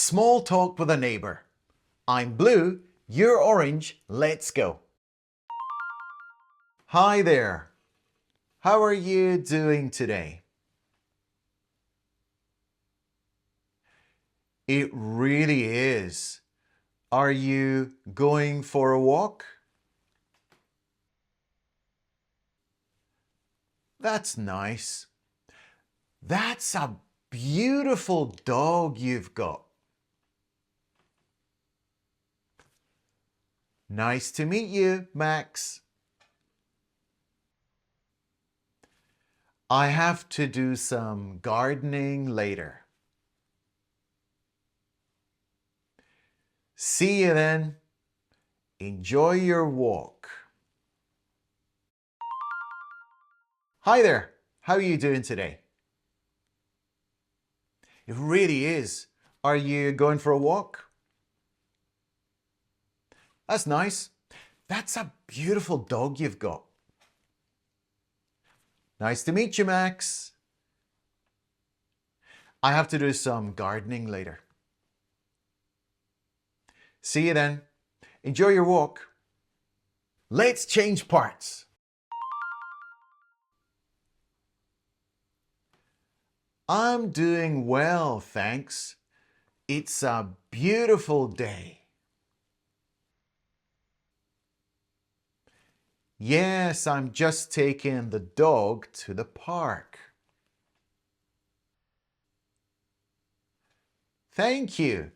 Small talk with a neighbor. I'm blue, you're orange, let's go. Hi there. How are you doing today? It really is. Are you going for a walk? That's nice. That's a beautiful dog you've got. Nice to meet you, Max. I have to do some gardening later. See you then. Enjoy your walk. Hi there. How are you doing today? It really is. Are you going for a walk? That's nice. That's a beautiful dog you've got. Nice to meet you, Max. I have to do some gardening later. See you then. Enjoy your walk. Let's change parts. I'm doing well, thanks. It's a beautiful day. Yes, I'm just taking the dog to the park. Thank you.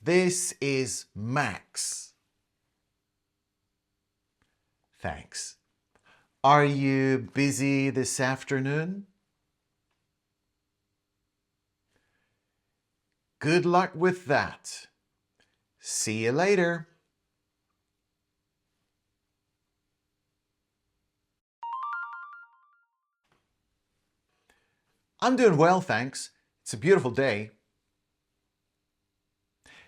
This is Max. Thanks. Are you busy this afternoon? Good luck with that. See you later. I'm doing well, thanks. It's a beautiful day.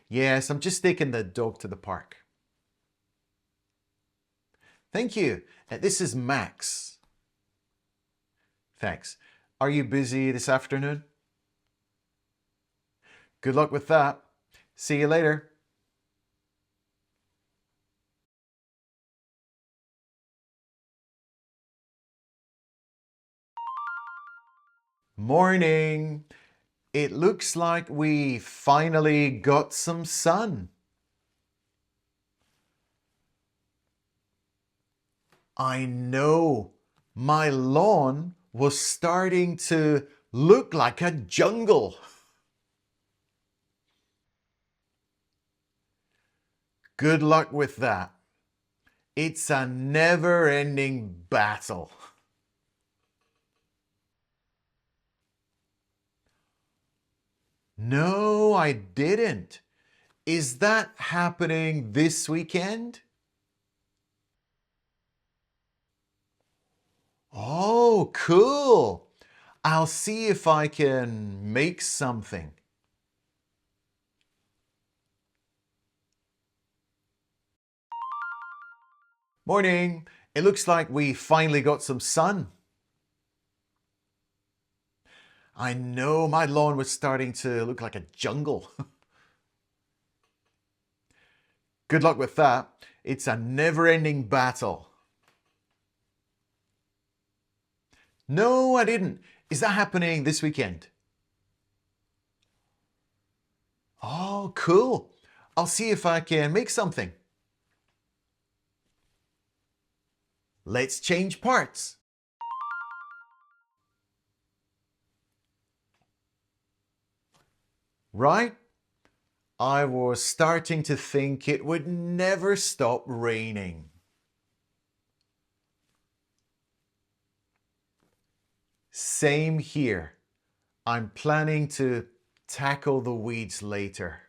Yes, I'm just taking the dog to the park. Thank you. This is Max. Thanks. Are you busy this afternoon? Good luck with that. See you later. Morning. It looks like we finally got some sun. I know. My lawn was starting to look like a jungle. Good luck with that. It's a never-ending battle. No, I didn't. Is that happening this weekend? Oh, cool. I'll see if I can make something. Morning. It looks like we finally got some sun. I know, my lawn was starting to look like a jungle. Good luck with that. It's a never-ending battle. No, I didn't. Is that happening this weekend? Oh, cool. I'll see if I can make something. Let's change parts. Right? I was starting to think it would never stop raining. Same here. I'm planning to tackle the weeds later.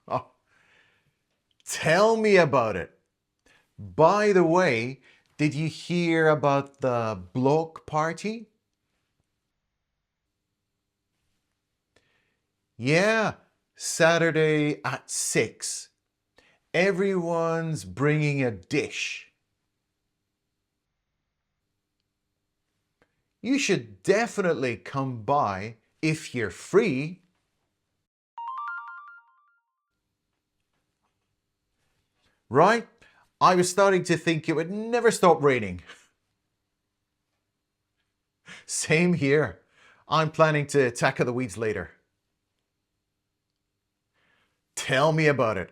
Oh, tell me about it. By the way, did you hear about the block party? Yeah, Saturday at 6. Everyone's bringing a dish. You should definitely come by If you're free. Right? I was starting to think it would never stop raining. Same here. I'm planning to tackle the weeds later. Tell me about it.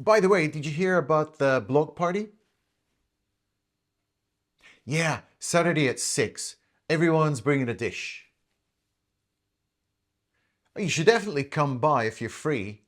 By the way, did you hear about the block party? Yeah, Saturday at 6. Everyone's bringing a dish. You should definitely come by if you're free.